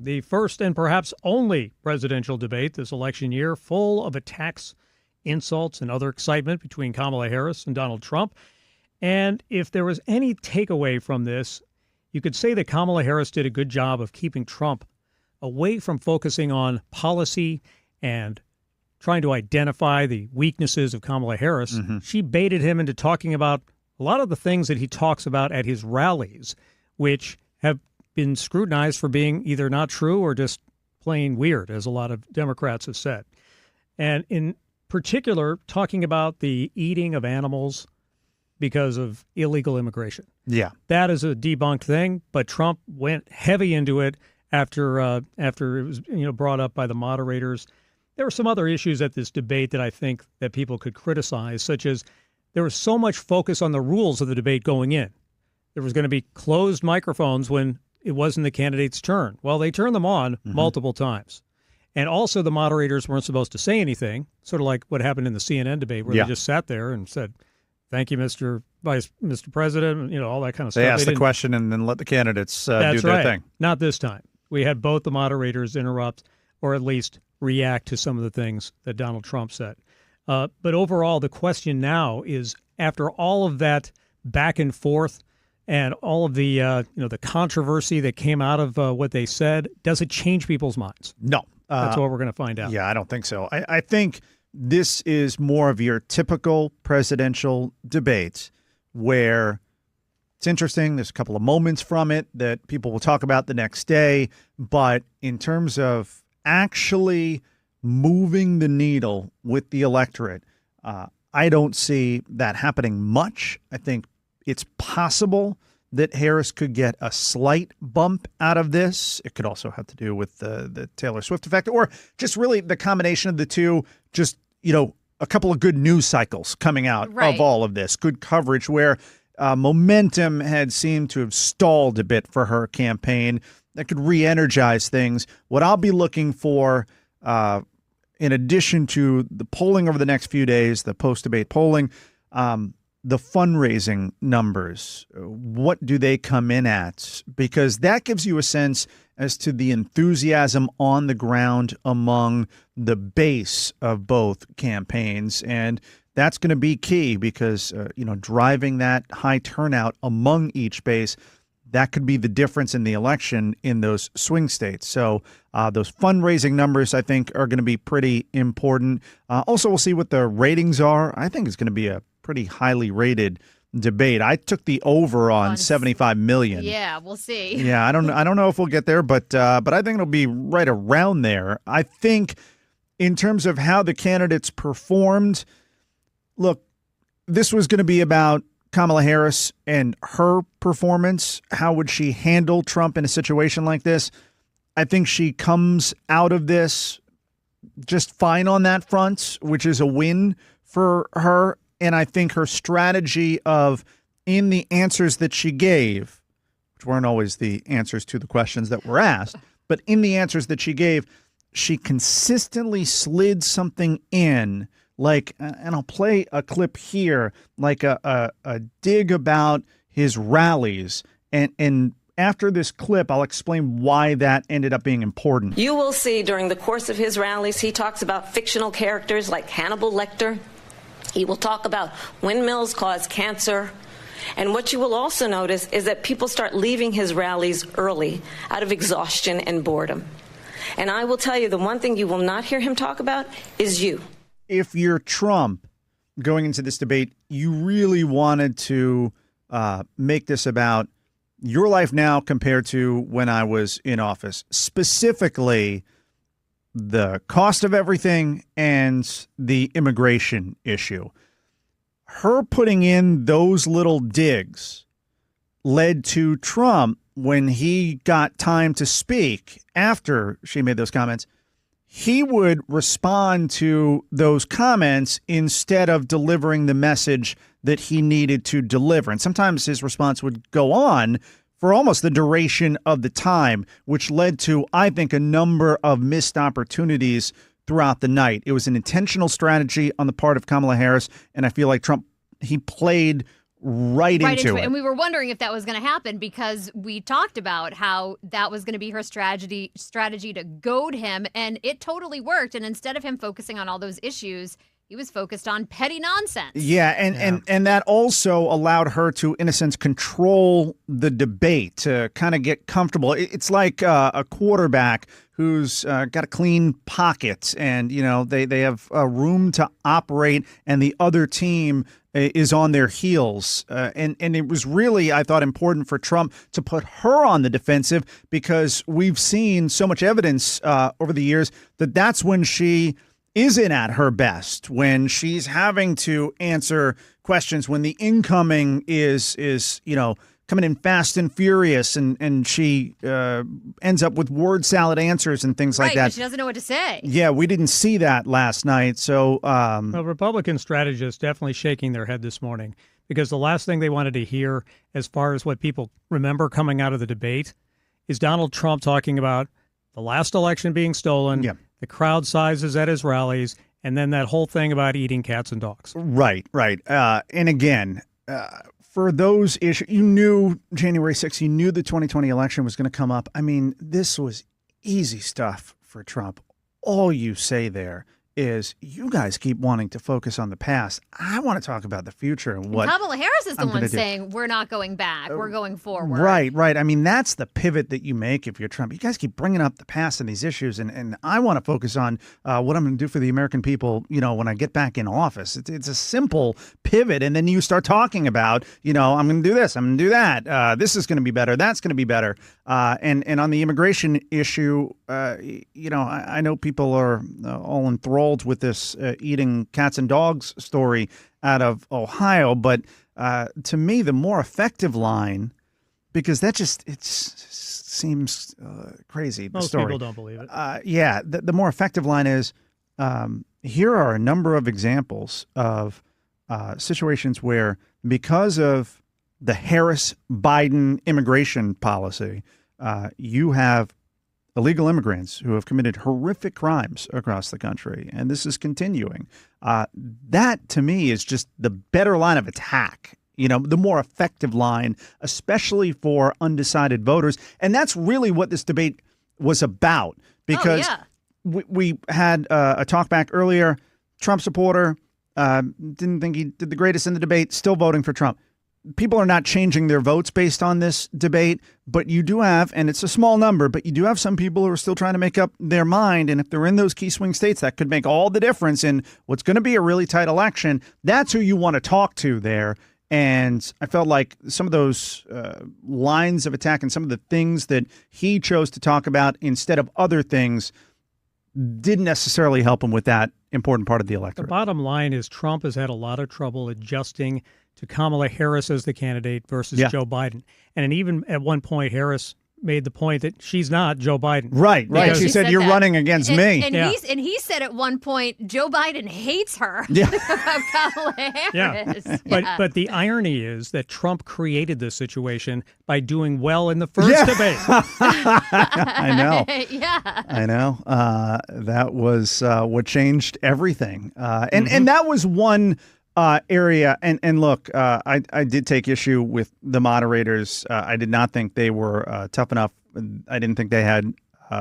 the first and perhaps only presidential debate this election year, full of attacks, insults, and other excitement between Kamala Harris and Donald Trump. And if there was any takeaway from this, you could say that Kamala Harris did a good job of keeping Trump away from focusing on policy and trying to identify the weaknesses of Kamala Harris. She baited him into talking about a lot of the things that he talks about at his rallies, which have been scrutinized for being either not true or just plain weird, as a lot of Democrats have said. And in particular, talking about the eating of animals because of illegal immigration. Yeah. That is a debunked thing, but Trump went heavy into it after it was brought up by the moderators. There were some other issues at this debate that I think that people could criticize, such as there was so much focus on the rules of the debate going in. There was going to be closed microphones when it wasn't the candidate's turn. Well, they turned them on multiple times. And also the moderators weren't supposed to say anything, sort of like what happened in the CNN debate where they just sat there and said, "Thank you, Mr. President," all that kind of stuff. They asked the question and then let the candidates do their thing. Not this time. We had both the moderators interrupt or at least react to some of the things that Donald Trump said. But overall, the question now is, after all of that back and forth and all of the the controversy that came out of what they said, does it change people's minds? No. That's what we're going to find out. Yeah, I don't think so. I think this is more of your typical presidential debate where it's interesting. There's a couple of moments from it that people will talk about the next day. But in terms of actually moving the needle with the electorate, I don't see that happening much. I think it's possible that Harris could get a slight bump out of this. It could also have to do with the Taylor Swift effect, or just really the combination of the two, just, a couple of good news cycles coming out of all of this, good coverage where momentum had seemed to have stalled a bit for her campaign. That could re-energize things. What I'll be looking for, in addition to the polling over the next few days, the post-debate polling, the fundraising numbers, what do they come in at? Because that gives you a sense as to the enthusiasm on the ground among the base of both campaigns. And that's going to be key because, driving that high turnout among each base, that could be the difference in the election in those swing states. So those fundraising numbers, I think, are going to be pretty important. Also, we'll see what the ratings are. I think it's going to be a pretty highly rated debate. I took the over on 75 million. Yeah, we'll see. Yeah, I don't know if we'll get there, but I think it'll be right around there. I think in terms of how the candidates performed, look, this was going to be about Kamala Harris and her performance. How would she handle Trump in a situation like this? I think she comes out of this just fine on that front, which is a win for her. And I think her strategy of, in the answers that she gave, which weren't always the answers to the questions that were asked, but in the answers that she gave, she consistently slid something in, like, and I'll play a clip here, like a dig about his rallies. And after this clip, I'll explain why that ended up being important. You will see during the course of his rallies, he talks about fictional characters like Hannibal Lecter. He will talk about windmills cause cancer. And what you will also notice is that people start leaving his rallies early out of exhaustion and boredom. And I will tell you, the one thing you will not hear him talk about is you. If you're Trump going into this debate, you really wanted to make this about your life now compared to when I was in office, specifically the cost of everything and the immigration issue. Her putting in those little digs led to Trump, when he got time to speak after she made those comments, he would respond to those comments instead of delivering the message that he needed to deliver. And sometimes his response would go on for almost the duration of the time, which led to, I think, a number of missed opportunities throughout the night. It was an intentional strategy on the part of Kamala Harris, and I feel like Trump, he played right into it. And we were wondering if that was going to happen because we talked about how that was going to be her strategy to goad him, and it totally worked. And instead of him focusing on all those issues, he was focused on petty nonsense. Yeah, and that also allowed her to, in a sense, control the debate, to kind of get comfortable. It's like a quarterback who's got a clean pocket, and they have room to operate, and the other team is on their heels. And it was really, I thought, important for Trump to put her on the defensive, because we've seen so much evidence over the years that that's when she isn't at her best, when she's having to answer questions, when the incoming is coming in fast and furious, and she ends up with word salad answers and things like that. She doesn't know what to say. Yeah, we didn't see that last night. So Republican strategists definitely shaking their head this morning, because the last thing they wanted to hear, as far as what people remember coming out of the debate, is Donald Trump talking about the last election being stolen, the crowd sizes at his rallies, and then that whole thing about eating cats and dogs. Right. And again, for those issues, you knew January 6th, you knew the 2020 election was going to come up. I mean, this was easy stuff for Trump. All you say there is, you guys keep wanting to focus on the past. I want to talk about the future and what Kamala Harris is the one saying, we're not going back, we're going forward. Right. I mean, that's the pivot that you make if you're Trump. You guys keep bringing up the past and these issues, and I want to focus on what I'm going to do for the American people, when I get back in office. It's a simple pivot, and then you start talking about, I'm going to do this, I'm going to do that. This is going to be better, that's going to be better. And on the immigration issue, I know people are all enthralled with this eating cats and dogs story out of Ohio, but to me, the more effective line, because that it seems crazy. The Most story. people don't believe it. The more effective line is, here are a number of examples of situations where, because of the Harris-Biden immigration policy, you have illegal immigrants who have committed horrific crimes across the country, and this is continuing. That, to me, is just the better line of attack, the more effective line, especially for undecided voters. And that's really what this debate was about, because we had a talk back earlier. Trump supporter, didn't think he did the greatest in the debate, still voting for Trump. People are not changing their votes based on this debate, but you do have, and it's a small number, but you do have some people who are still trying to make up their mind. And if they're in those key swing states, that could make all the difference in what's going to be a really tight election. That's who you want to talk to there. And I felt like some of those lines of attack and some of the things that he chose to talk about instead of other things didn't necessarily help him with that important part of the electorate. The bottom line is, Trump has had a lot of trouble adjusting to Kamala Harris as the candidate versus Joe Biden. And even at one point, Harris made the point that she's not Joe Biden. Right. She said, you're running against me. And he said at one point, Joe Biden hates her about Kamala Harris. But the irony is that Trump created this situation by doing well in the first debate. I know. I know. That was what changed everything. And that was one area. And look, I did take issue with the moderators. I did not think they were tough enough. I didn't think they had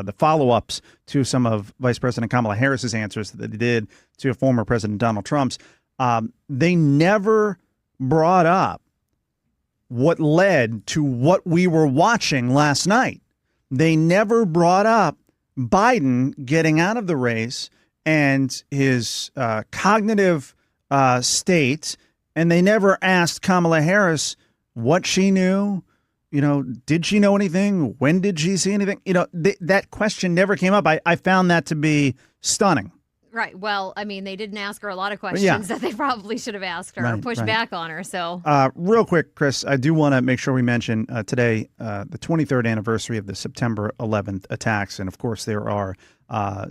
the follow-ups to some of Vice President Kamala Harris's answers that they did to former President Donald Trump's. They never brought up what led to what we were watching last night. They never brought up Biden getting out of the race and his cognitive state, and they never asked Kamala Harris what she knew. Did she know anything? When did she see anything? That question never came up. I found that to be stunning. Right. Well, I mean, they didn't ask her a lot of questions that they probably should have asked her or pushed back on her. So, real quick, Chris, I do want to make sure we mention today the 23rd anniversary of the September 11th attacks. And of course, there are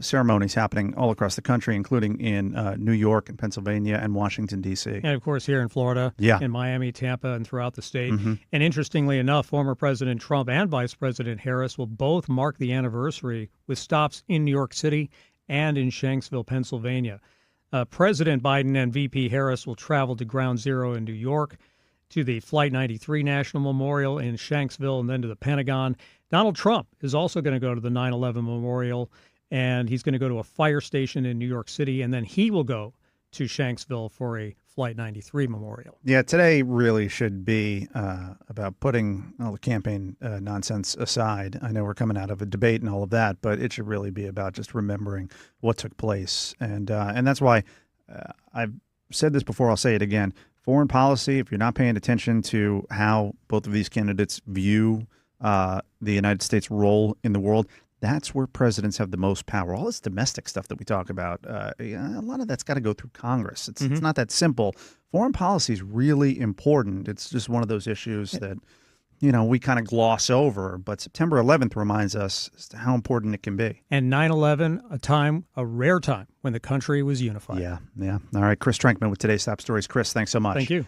ceremonies happening all across the country, including in New York and Pennsylvania and Washington, D.C. And of course, here in Florida, in Miami, Tampa, and throughout the state. Mm-hmm. And interestingly enough, former President Trump and Vice President Harris will both mark the anniversary with stops in New York City and in Shanksville, Pennsylvania. President Biden and VP Harris will travel to Ground Zero in New York to the Flight 93 National Memorial in Shanksville and then to the Pentagon. Donald Trump is also going to go to the 9/11 Memorial, and he's going to go to a fire station in New York City, and then he will go to Shanksville for a Flight 93 memorial. Yeah, today really should be about putting all the campaign nonsense aside. I know we're coming out of a debate and all of that, but it should really be about just remembering what took place. And that's why I've said this before, I'll say it again. Foreign policy, if you're not paying attention to how both of these candidates view the United States' role in the world, that's where presidents have the most power. All this domestic stuff that we talk about, a lot of that's got to go through Congress. It's not that simple. Foreign policy is really important. It's just one of those issues that, we kind of gloss over. But September 11th reminds us as to how important it can be. And 9/11, a rare time when the country was unified. Yeah. All right, Chris Trenkman with today's top stories. Chris, thanks so much. Thank you.